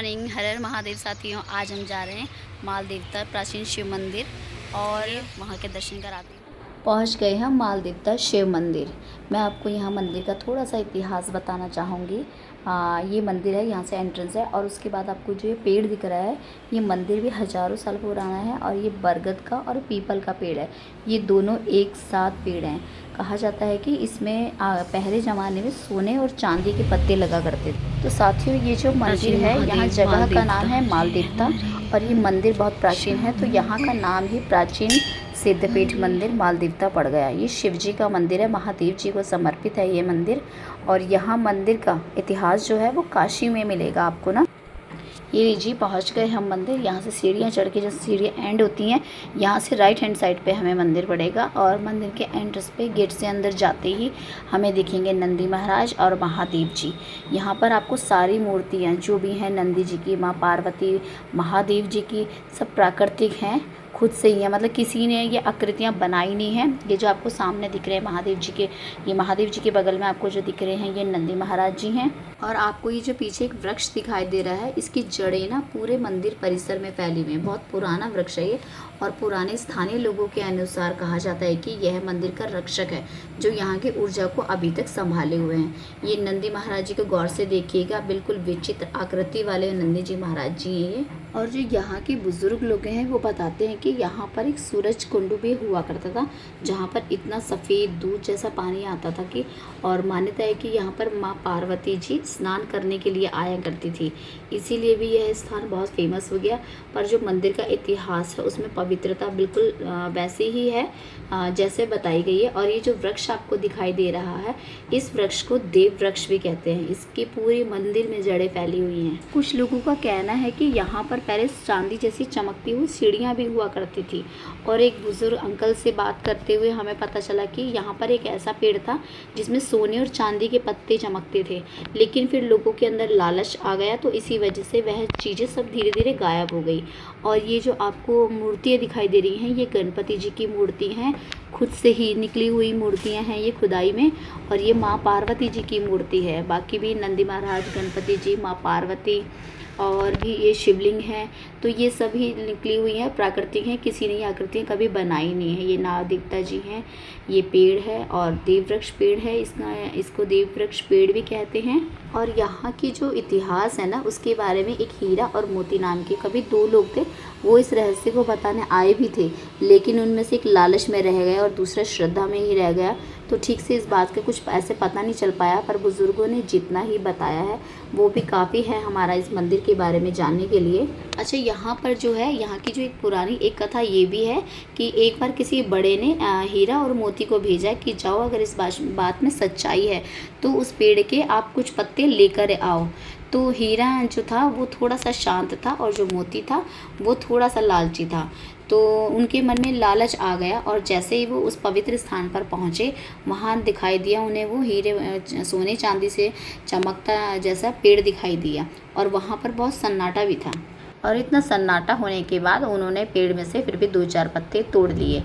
Morning. हर हर महादेव साथियों, आज हम जा रहे हैं माल देवता प्राचीन शिव मंदिर और वहाँ के दर्शन कराते हैं। पहुँच गए हम माल देवता शिव मंदिर। मैं आपको यहाँ मंदिर का थोड़ा सा इतिहास बताना चाहूँगी। ये मंदिर है, यहाँ से एंट्रेंस है और उसके बाद आपको जो ये पेड़ दिख रहा है, ये मंदिर भी हज़ारों साल पुराना है और ये बरगद का और पीपल का पेड़ है। ये दोनों एक साथ पेड़ हैं। कहा जाता है कि इसमें पहले ज़माने में सोने और चांदी के पत्ते लगा करते थे। तो साथियों, ये जो मंदिर है, यहाँ जगह का नाम है माल देवता और ये मंदिर बहुत प्राचीन है, तो यहाँ का नाम ही प्राचीन सिद्धपीठ मंदिर माल देवता पड़ गया। ये शिव जी का मंदिर है, महादेव जी को समर्पित है ये मंदिर। और यहाँ मंदिर का इतिहास जो है वो काशी में मिलेगा आपको ना। ये लीजिए, पहुँच गए हम मंदिर। यहाँ से सीढ़ियाँ चढ़ के, जैसे सीढ़ियाँ एंड होती हैं, यहाँ से राइट हैंड साइड पे हमें मंदिर पड़ेगा और मंदिर के एंट्रेंस पे गेट से अंदर जाते ही हमें दिखेंगे नंदी महाराज और महादेव जी। यहाँ पर आपको सारी मूर्तियाँ जो भी हैं, नंदी जी की, माँ पार्वती, महादेव जी की, सब प्राकृतिक हैं, खुद से ही है, मतलब किसी ने ये आकृतियाँ बनाई नहीं हैं। ये जो आपको सामने दिख रहे हैं महादेव जी के, ये महादेव जी के बगल में आपको जो दिख रहे हैं ये नंदी महाराज जी हैं। और आपको ये जो पीछे एक वृक्ष दिखाई दे रहा है, इसकी जड़ें ना पूरे मंदिर परिसर में फैली हुई हैं। बहुत पुराना वृक्ष है ये और पुराने स्थानीय लोगों के अनुसार कहा जाता है कि यह मंदिर का रक्षक है, जो यहाँ की ऊर्जा को अभी तक संभाले हुए हैं। ये नंदी महाराज जी को गौर से देखिएगा, बिल्कुल विचित्र आकृति वाले नंदी जी महाराज जी हैं ये। और जो यहाँ के बुजुर्ग लोग हैं वो बताते हैं कि यहाँ पर एक सूरज कुंड भी हुआ करता था, जहाँ पर इतना सफ़ेद दूध जैसा पानी आता था कि, और मान्यता है कि यहाँ पर माँ पार्वती जी स्नान करने के लिए आया करती थी, इसीलिए भी यह स्थान बहुत फेमस हो गया। पर जो मंदिर का इतिहास है उसमें पवित्रता बिल्कुल वैसे ही है जैसे बताई गई है। और ये जो वृक्ष आपको दिखाई दे रहा है, इस वृक्ष को देव वृक्ष भी कहते हैं। इसके पूरे मंदिर में जड़ें फैली हुई हैं। कुछ लोगों का कहना है कि यहाँ पर पहले चांदी जैसी चमकती हुई सीढ़ियाँ भी हुआ करती थी। और एक बुजुर्ग अंकल से बात करते हुए हमें पता चला कि यहाँ पर एक ऐसा पेड़ था जिसमें सोने और चांदी के पत्ते चमकते थे, लेकिन फिर लोगों के अंदर लालच आ गया, तो इसी वजह से वह चीज़ें सब धीरे धीरे गायब हो गई। और ये जो आपको मूर्तियाँ दिखाई दे रही हैं, ये गणपति जी की मूर्ति हैं, खुद से ही निकली हुई मूर्तियाँ हैं ये खुदाई में। और ये माँ पार्वती जी की मूर्ति है। बाकी भी नंदी महाराज, गणपति जी, माँ पार्वती और भी ये शिवलिंग है, तो ये सभी निकली हुई हैं, प्राकृतिक हैं, किसी ने ये आकृतियाँ कभी बनाई नहीं है। ये नाग देवता जी हैं, ये पेड़ है और देव वृक्ष पेड़ है, इसको देव वृक्ष पेड़ भी कहते हैं। और यहाँ की जो इतिहास है ना, उसके बारे में एक हीरा और मोती नाम के कभी दो लोग थे, वो इस रहस्य को बताने आए भी थे, लेकिन उनमें से एक लालच में रह गया और दूसरा श्रद्धा में ही रह गया, तो ठीक से इस बात का कुछ ऐसे पता नहीं चल पाया। पर बुज़ुर्गों ने जितना ही बताया है वो भी काफ़ी है हमारा इस मंदिर के बारे में जानने के लिए। अच्छा, यहाँ पर जो है, यहाँ की जो एक पुरानी एक कथा ये भी है कि एक बार किसी बड़े ने हीरा और मोती को भेजा कि जाओ, अगर इस बात में सच्चाई है तो उस पेड़ के आप कुछ पत्ते लेकर आओ। तो हीरा जो था वो थोड़ा सा शांत था और जो मोती था वो थोड़ा सा लालची था। तो उनके मन में लालच आ गया और जैसे ही वो उस पवित्र स्थान पर पहुँचे, वहाँ दिखाई दिया उन्हें वो हीरे सोने चांदी से चमकता जैसा पेड़ दिखाई दिया और वहाँ पर बहुत सन्नाटा भी था। और इतना सन्नाटा होने के बाद उन्होंने पेड़ में से फिर भी 2-4 पत्ते तोड़ लिए।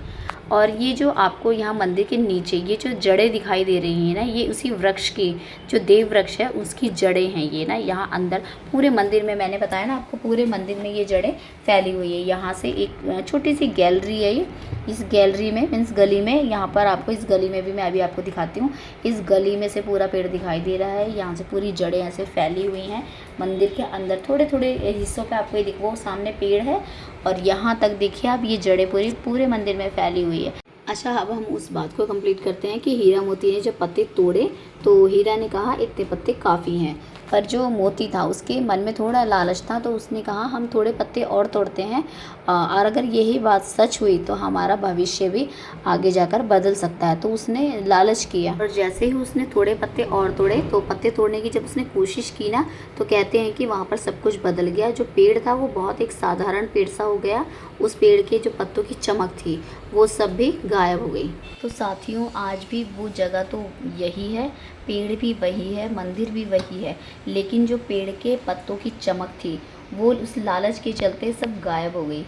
और ये जो आपको यहाँ मंदिर के नीचे ये जो जड़ें दिखाई दे रही हैं ना, ये उसी वृक्ष की, जो देव वृक्ष है उसकी जड़ें हैं ये ना। यहाँ अंदर पूरे मंदिर में, मैंने बताया ना आपको, पूरे मंदिर में ये जड़ें फैली हुई है। यहाँ से एक छोटी सी गैलरी है ये, इस गैलरी में मीन्स गली में, यहाँ पर आपको इस गली में भी मैं अभी आपको दिखाती हूँ, इस गली में से पूरा पेड़ दिखाई दे रहा है। यहाँ से पूरी जड़ें ऐसे फैली हुई हैं मंदिर के अंदर। थोड़े थोड़े हिस्सों पे आपको ये वो सामने पेड़ है और यहाँ तक देखिए आप, ये जड़ें पूरे मंदिर में फैली हुई है। अच्छा, अब हम उस बात को कंप्लीट करते हैं कि हीरा मोती ने जब पत्ते तोड़े तो हीरा ने कहा इतने पत्ते काफ़ी हैं, पर जो मोती था उसके मन में थोड़ा लालच था, तो उसने कहा हम थोड़े पत्ते और तोड़ते हैं और अगर यही बात सच हुई तो हमारा भविष्य भी आगे जाकर बदल सकता है। तो उसने लालच किया और जैसे ही उसने थोड़े पत्ते और तोड़े, तो पत्ते तोड़ने की जब उसने कोशिश की ना, तो कहते हैं कि वहाँ पर सब कुछ बदल गया। जो पेड़ था वो बहुत एक साधारण पेड़ सा हो गया, उस पेड़ के जो पत्तों की चमक थी वो सब भी गायब हो गई। तो साथियों, आज भी वो जगह तो यही है, पेड़ भी वही है, मंदिर भी वही है, लेकिन जो पेड़ के पत्तों की चमक थी वो उस लालच के चलते सब गायब हो गई।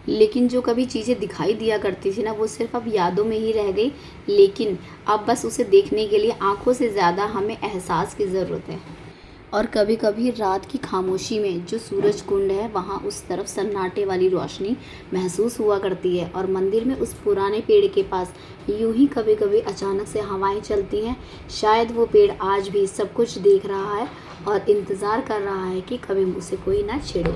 लेकिन जो कभी चीज़ें दिखाई दिया करती थी ना, वो सिर्फ अब यादों में ही रह गई। लेकिन अब बस उसे देखने के लिए आंखों से ज़्यादा हमें एहसास की ज़रूरत है। और कभी कभी रात की खामोशी में जो सूरज कुंड है वहाँ उस तरफ सन्नाटे वाली रोशनी महसूस हुआ करती है। और मंदिर में उस पुराने पेड़ के पास यूं ही कभी कभी अचानक से हवाएं चलती हैं। शायद वो पेड़ आज भी सब कुछ देख रहा है और इंतज़ार कर रहा है कि कभी मुझसे कोई ना छेड़े।